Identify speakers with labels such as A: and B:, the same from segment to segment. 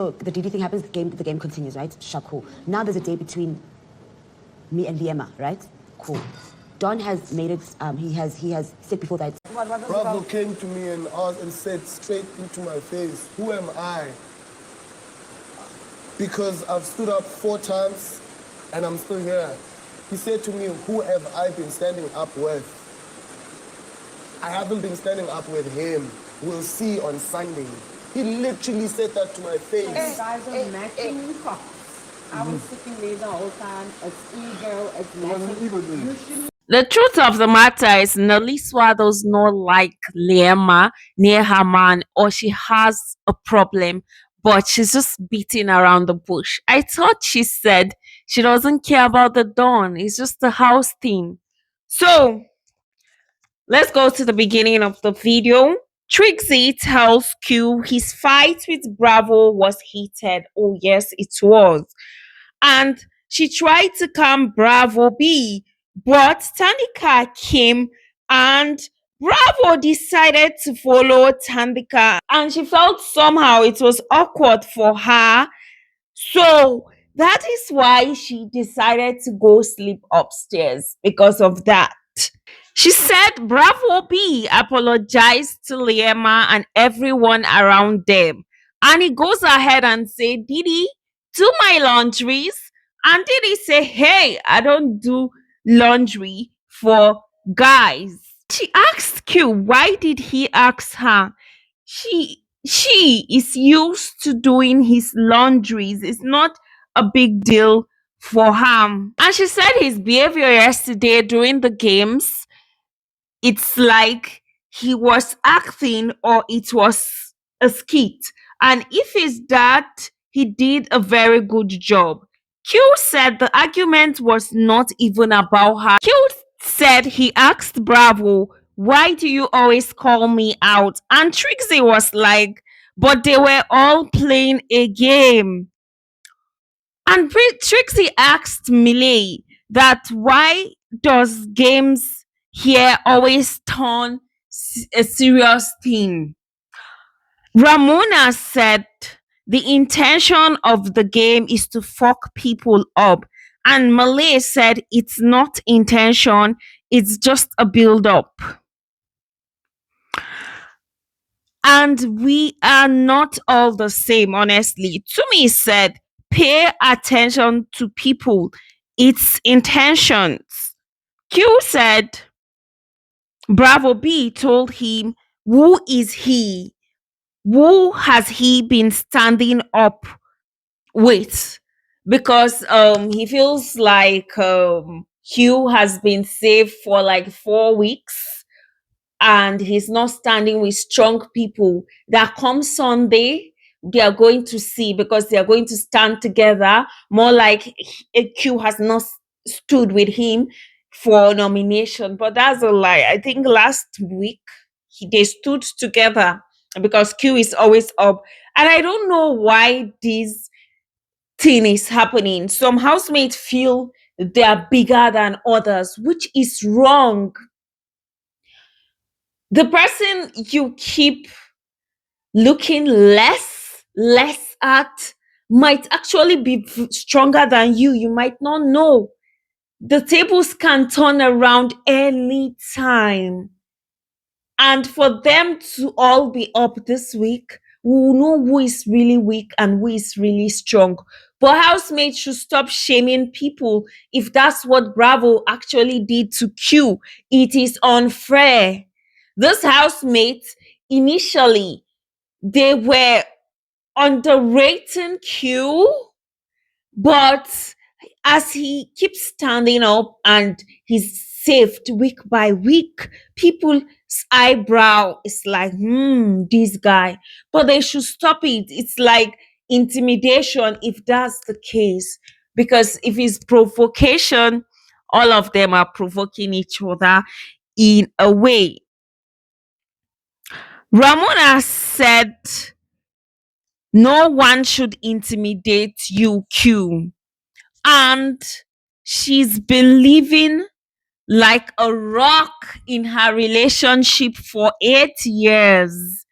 A: So the Didi thing happens, the game continues, right? Cool. Now there's a day between me and Liema, right? Cool. Don has made it, he has said before that.
B: Bravo came to me and asked and said straight into my face, who am I? Because I've stood up 4 times and I'm still here. He said to me, who have I been standing up with? I haven't been standing up with him. We'll see on Sunday. He literally said that to my face.
C: Hey, guys are matching cops. I was sitting there the whole time. It's ego, it's matching.
D: The truth of the matter is Neliswa does not like Liema near her man, or she has a problem, but she's just beating around the bush. I thought she said she doesn't care about the Don. It's just a house thing. So let's go to the beginning of the video. Trixie tells Q his fight with Bravo was heated. Oh yes, it was. And she tried to calm Bravo B, but Thandeka came and Bravo decided to follow Thandeka, and she felt somehow it was awkward for her. So that is why she decided to go sleep upstairs because of that. She said Bravo B apologized to Liema and everyone around them. And he goes ahead and say, Didi, do my laundries. And Didi say, hey, I don't do laundry for guys. She asked Q, why did he ask her? She is used to doing his laundries. It's not a big deal for him. And she said his behavior yesterday during the games, it's like he was acting or it was a skit. And if it's that, he did a very good job. Q said the argument was not even about her. Q said he asked Bravo, why do you always call me out? And Trixie was like, but they were all playing a game. And Trixie asked Millie that why does games here always turn a serious thing? Romona said the intention of the game is to fuck people up. And Malay said it's not intention, it's just a build-up. And we are not all the same, honestly. Tumi said, pay attention to people, it's intentions. Q said, Bravo B told him, who is he? Who has he been standing up with? Because he feels like Hugh has been safe for like 4 weeks and he's not standing with strong people. That come Sunday, they are going to see, because they are going to stand together, more like Q has not stood with him for nomination. But that's a lie. I think last week they stood together because Q is always up. And I don't know why this thing is happening. Some housemates feel they are bigger than others, which is wrong. The person you keep looking less at might actually be stronger than you. You might not know. The tables can turn around any time. And for them to all be up this week, we will know who is really weak and who is really strong. But housemates should stop shaming people if that's what Bravo actually did to Q. It is unfair. Those housemates, initially, they were underrating Q, but as he keeps standing up and he's saved week by week, people's eyebrow is like, this guy. But they should stop it. It's like intimidation if that's the case. Because if it's provocation, all of them are provoking each other in a way. Romona said, no one should intimidate you, Q. And she's been living like a rock in her relationship for 8 years.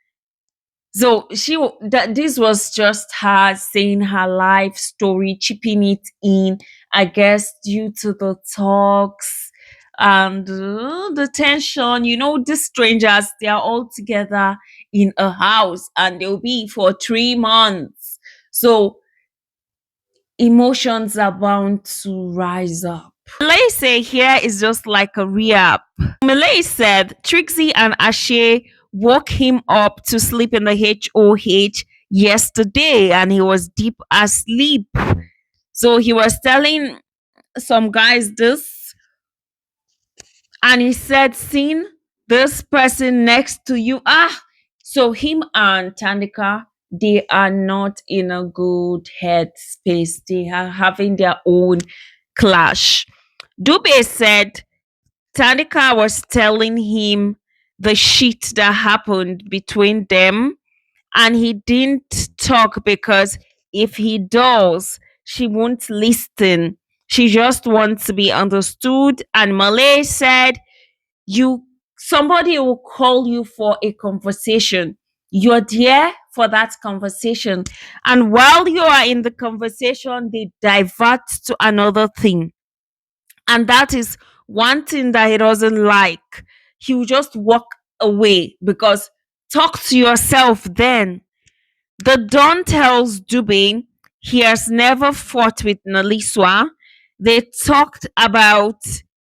D: So this was just her saying her life story, chipping it in, I guess, due to the talks and the tension. These strangers, they are all together in a house and they'll be for 3 months. So emotions are bound to rise up. Malay say here is just like a re-up. Malay said Trixie and Ashe woke him up to sleep in the HOH yesterday and he was deep asleep. So he was telling some guys this and he said, seeing this person next to you, so him and Thandeka, they are not in a good head space. They are having their own clash. Dube said Thandeka was telling him the shit that happened between them, and he didn't talk because if he does, she won't listen. She just wants to be understood. And Malay said, "You, somebody will call you for a conversation. You're there for that conversation, and while you are in the conversation, they divert to another thing." And that is one thing that he doesn't like. He will just walk away because talk to yourself then. TheDon tells Dube he has never fought with Neliswa. They talked about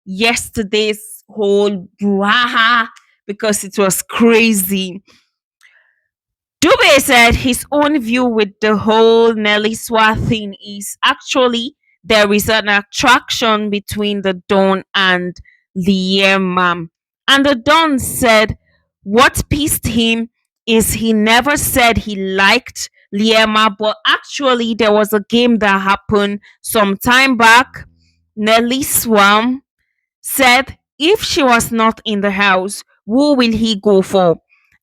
D: yesterday's whole brouhaha because it was crazy. Dube said his own view with the whole Neliswa thing is actually there is an attraction between the Don and Liema. And the Don said what pissed him is he never said he liked Liema, but actually there was a game that happened some time back. Neliswa said if she was not in the house, who will he go for?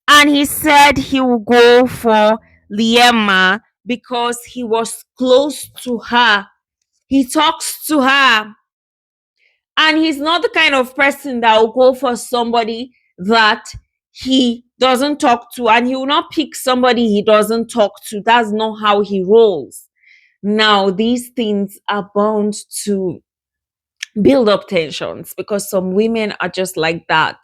D: And he said he will go for Liema because he was close to her. He talks to her. And he's not the kind of person that will go for somebody that he doesn't talk to. And he will not pick somebody he doesn't talk to. That's not how he rolls. Now, these things are bound to build up tensions because some women are just like that.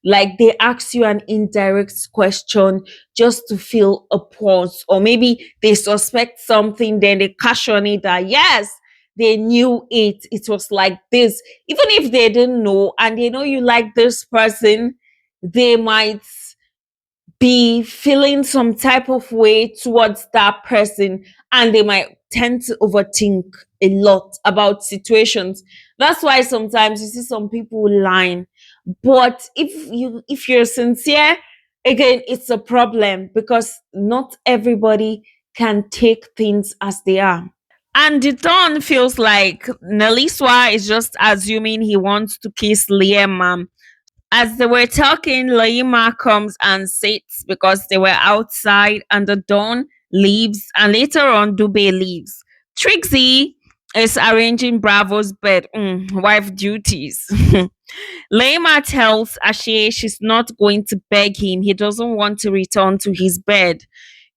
D: Like they ask you an indirect question just to feel a pause, or maybe they suspect something, then they cash on it that yes, they knew it. It was like this. Even if they didn't know and they know you like this person, they might be feeling some type of way towards that person and they might tend to overthink a lot about situations. That's why sometimes you see some people lying. But if you're sincere, again, it's a problem because not everybody can take things as they are. And TheDon feels like Neliswa is just assuming he wants to kiss Liema. As they were talking, Liema comes and sits because they were outside, and TheDon leaves, and later on, Dube leaves. Trixie is arranging Bravo's bed. Wife duties. Liema tells Ashe she's not going to beg him. He doesn't want to return to his bed.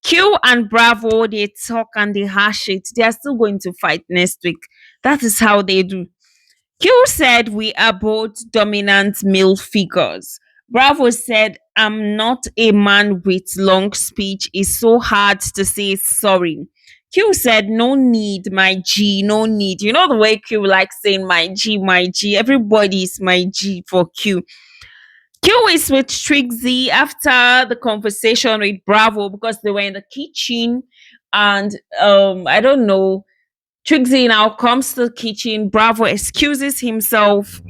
D: Q and Bravo, they talk and they hash it. They are still going to fight next week. That is how they do. Q said we are both dominant male figures. Bravo said, I'm not a man with long speech. It's so hard to say sorry. Q said, no need, my G, no need. You know the way Q likes saying my G, my G. Everybody is my G for Q. Q is with Trixie after the conversation with Bravo because they were in the kitchen and I don't know. Trixie now comes to the kitchen. Bravo excuses himself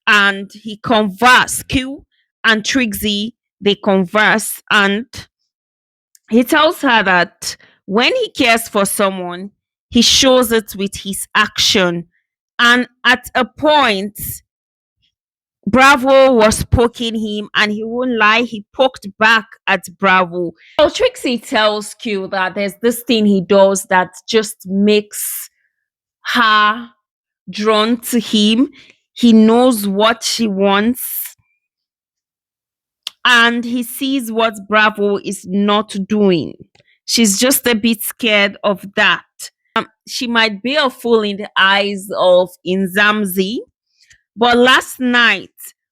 D: and he converse. Q and Trixie, they converse and he tells her that when he cares for someone, he shows it with his action. And at a point, Bravo was poking him, and he won't lie, he poked back at Bravo. So Trixie tells Q that there's this thing he does that just makes her drawn to him. He knows what she wants. and he sees what Bravo is not doing. She's just a bit scared of that. She might be a fool in the eyes of Mzansi, but last night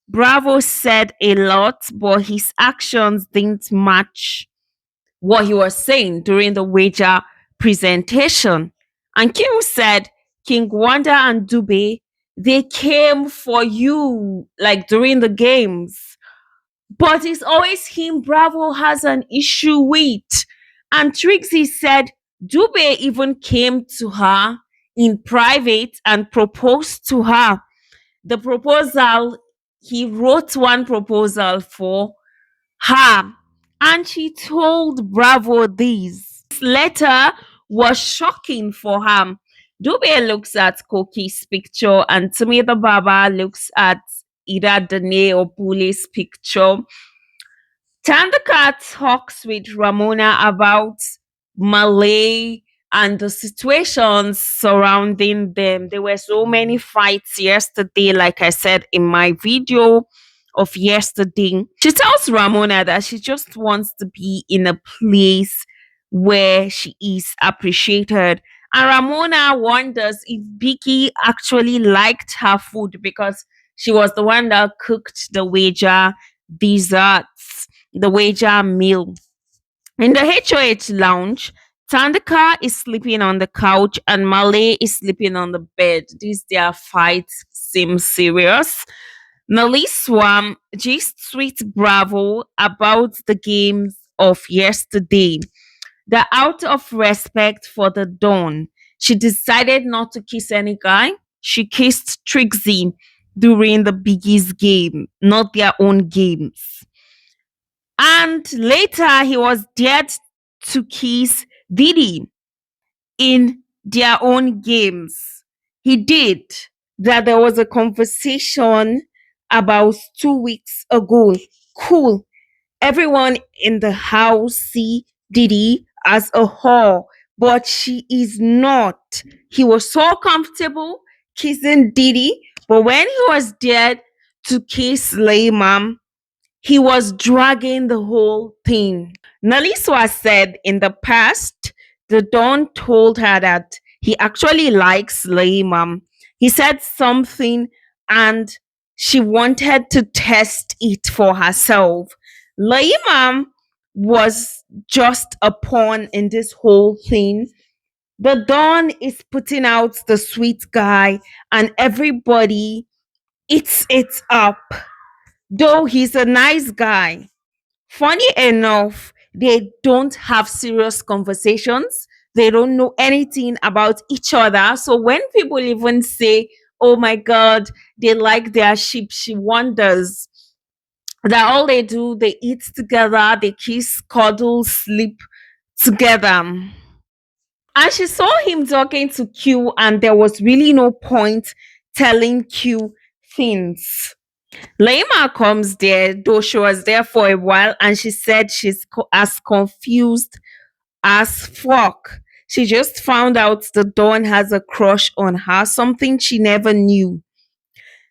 D: Bravo said a lot, but his actions didn't match what he was saying during the wager presentation. And Kim said, King Wanda and Dube, they came for you like during the games. But it's always him Bravo has an issue with. And Trixie said Dube even came to her in private and proposed to her. The proposal, he wrote one proposal for her, and she told Bravo this. This letter was shocking for her. Dube looks at Kokie's picture, and Tumi the Barber looks at either Dene or Bhule's picture. Thandeka talks with Romona about Malay and the situations surrounding them. There were so many fights yesterday, like I said in my video of yesterday. She tells Ramona that she just wants to be in a place where she is appreciated. And Ramona wonders if Biggie actually liked her food because she was the one that cooked the wager desserts, the wager meal. In the HOH lounge, Thandeka is sleeping on the couch and Malay is sleeping on the bed. This their fight seems serious. Neliswa just tweet Bravo about the games of yesterday. That out of respect for TheDon, she decided not to kiss any guy. She kissed Trixie during the Biggie's game, not their own games. And later he was dared to kiss Didi in their own games. He did. That there was a conversation about 2 weeks ago. Cool. Everyone in the house see Didi as a whore, but she is not. He was so comfortable kissing Didi, but when he was dared to kiss Liema, he was dragging the whole thing. Neliswa said in the past, TheDon told her that he actually likes Liema. He said something and she wanted to test it for herself. Liema was just a pawn in this whole thing. TheDon is putting out the sweet guy and everybody eats it up. Though he's a nice guy. Funny enough, they don't have serious conversations. They don't know anything about each other. So when people even say, oh my God, they like their sheep, she wonders that all they do, they eat together, they kiss, cuddle, sleep together. And she saw him talking to Q, and there was really no point telling Q things. Liema comes there, though she was there for a while, and she said she's as confused as fuck. She just found out TheDon has a crush on her, something she never knew.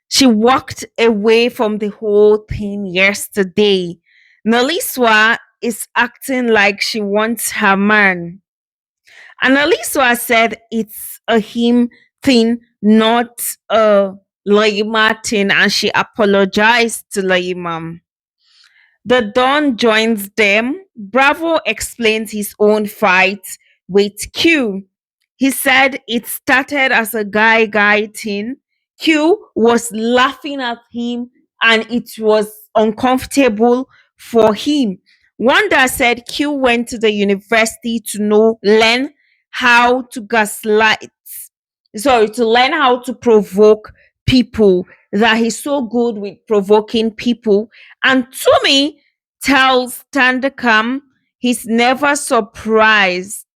D: She walked away from the whole thing yesterday. Neliswa is acting like she wants her man. And Neliswa said it's a him thing, not a Liema thing, and she apologized to Liema. TheDon joins them. Bravo explains his own fight with Q. He said it started as a guy thing. Q was laughing at him and it was uncomfortable for him. Wanda said Q went to the university to learn how to gaslight. Sorry, to learn how to provoke people, that he's so good with provoking people. And Tumi tells Thandeka he's never surprised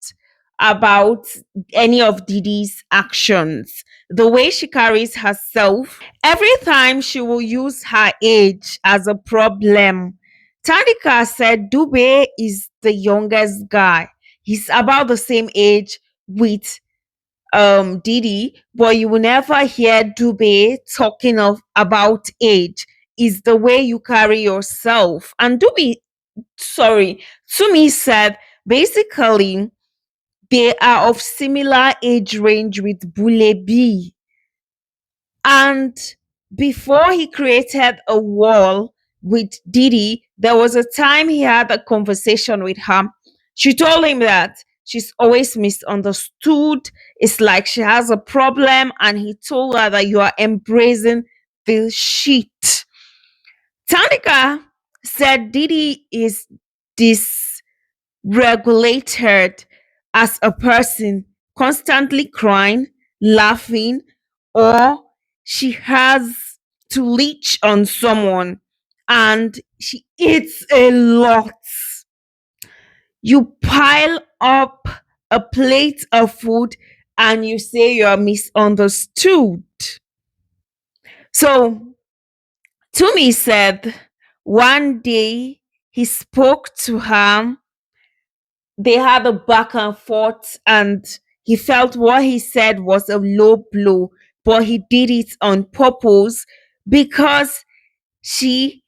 D: about any of Didi's actions. The way she carries herself, every time she will use her age as a problem. Thandeka said Dube is the youngest guy. He's about the same age with Didi, but you will never hear Dube talking of about age. is the way you carry yourself. And Tumi said basically they are of similar age range with Buhle B. And before he created a wall with Didi, there was a time he had a conversation with her. She told him that she's always misunderstood. It's like she has a problem, and he told her that you are embracing the shit. Thandeka said Didi is dysregulated as a person, constantly crying, laughing, or she has to leech on someone, and she eats a lot. You pile up a plate of food and you say you're misunderstood. So Tumi said one day he spoke to her. They had a back and forth, and he felt what he said was a low blow, but he did it on purpose because she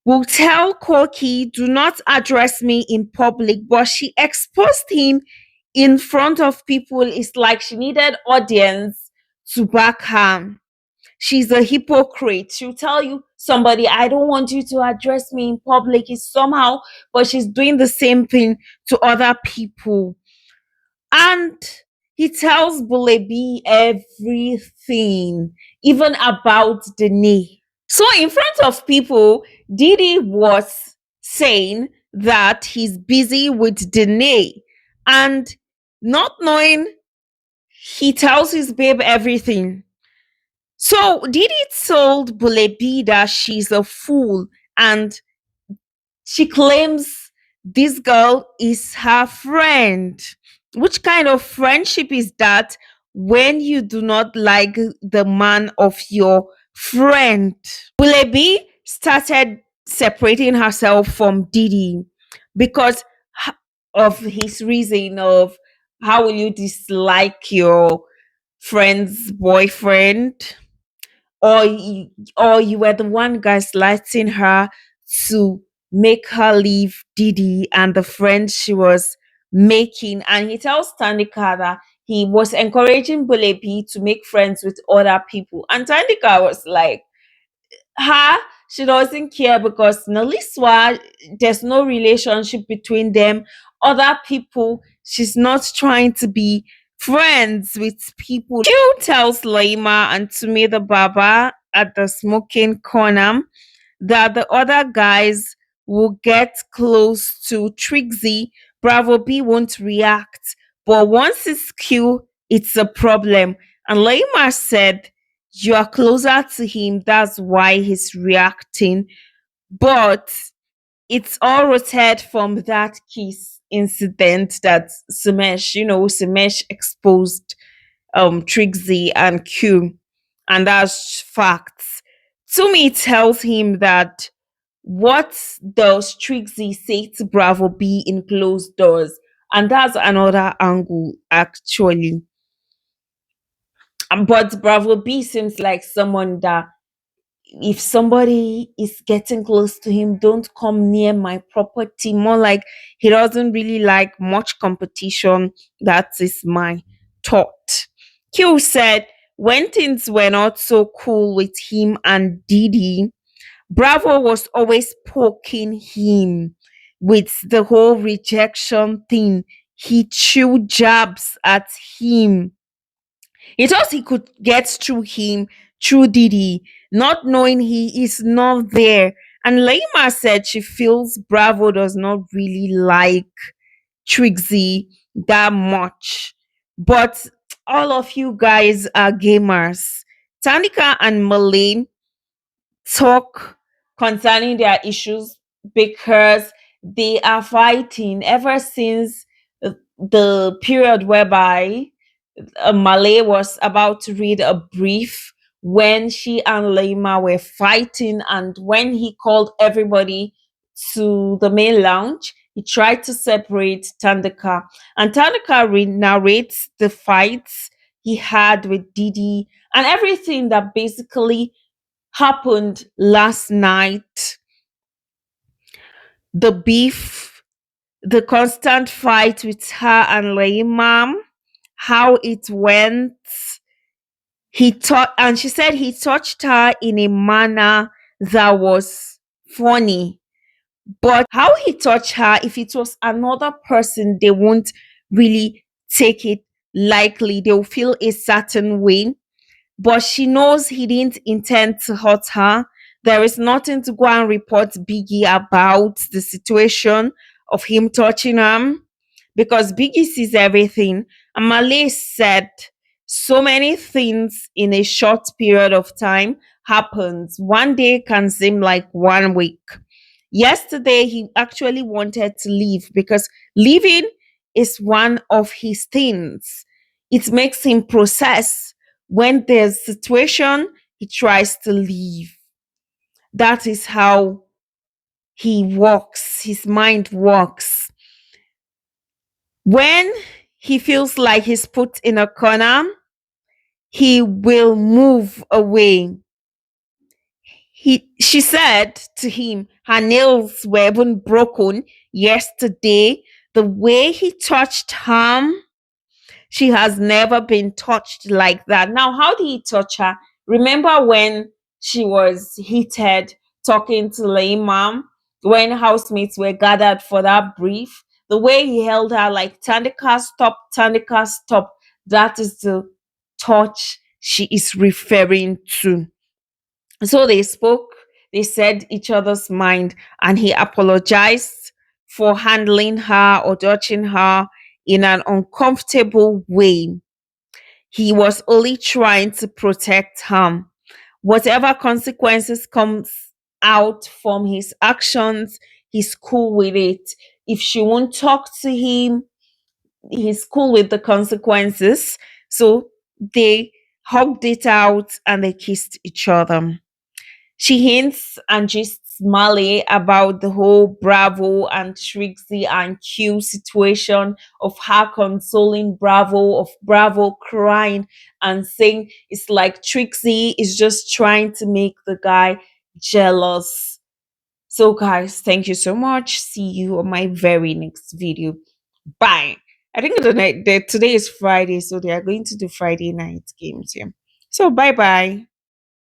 D: will tell Kokii, do not address me in public, but she exposed him in front of people. It's like she needed audience to back her. She's a hypocrite. She'll tell you, somebody, I don't want you to address me in public. It's somehow, but she's doing the same thing to other people. And he tells Buhle B everything, even about Dene. So in front of people, Didi was saying that he's busy with Dene, and not knowing, he tells his babe everything. So Didi told Buhle B that she's a fool, and she claims this girl is her friend. Which kind of friendship is that when you do not like the man of your friend? Buhle B started separating herself from Didi because of his reason of how will you dislike your friend's boyfriend, or you were the one gaslighting her to make her leave Didi and the friend she was making. And he tells Thandeka that he was encouraging Buhle B to make friends with other people. And Thandeka was like, her, she doesn't care because Neliswa, there's no relationship between them. Other people, she's not trying to be friends with people. Q tells Liema and Tumi the Barber at the smoking corner that the other guys will get close to Trixie. Bravo B won't react. But once it's Q, it's a problem. And Liema said, you are closer to him, that's why he's reacting. But it's all rooted from that kiss incident that Smash exposed Trixie and Q, and that's facts. Tumi tells him that what does Trixie say to Bravo B in closed doors, and that's another angle actually. But Bravo B seems like someone that if somebody is getting close to him, don't come near my property. More like he doesn't really like much competition. That is my thought. Q said when things were not so cool with him and Didi, Bravo was always poking him with the whole rejection thing. He threw jabs at him. He thought he could get through him through Didi, not knowing he is not there. And Liema said she feels Bravo does not really like Trixie that much. But all of you guys are gamers. Thandeka and Malay talk concerning their issues because they are fighting ever since the period whereby Malay was about to read a brief when she and Liema were fighting, and when he called everybody to the main lounge, he tried to separate Thandeka, and Thandeka narrates the fights he had with Didi and everything that basically happened last night. The beef, the constant fight with her and Liema, how it went. He taught, and she said he touched her in a manner that was funny. But how he touched her, if it was another person, they won't really take it likely. They'll feel a certain way. But she knows he didn't intend to hurt her. There is nothing to go and report Biggie about the situation of him touching her because Biggie sees everything. And Malay said so many things in a short period of time happens. One day can seem like 1 week. Yesterday, he actually wanted to leave because leaving is one of his things. It makes him process. When there's situation, he tries to leave. That is how he works. His mind works. When he feels like he's put in a corner, he will move away. She said to him her nails were even broken yesterday. The way he touched her, she has never been touched like that. Now, how did he touch her? Remember when she was heated talking to Liema, when housemates were gathered for that brief? The way he held her like Thandeka, stop, Thandeka, stop. That is the touch she is referring to. So they spoke, they said each other's mind, and he apologized for handling her or touching her in an uncomfortable way. He was only trying to protect her. Whatever consequences comes out from his actions, he's cool with it. If she won't talk to him, he's cool with the consequences. So they hugged it out and they kissed each other. She hints and gists Mali about the whole Bravo and Trixie and Q situation of her consoling Bravo, of Bravo crying and saying it's like Trixie is just trying to make the guy jealous. So, guys, thank you so much. See you on my very next video. Bye. I think today is Friday, so they are going to do Friday night games here. So, bye bye.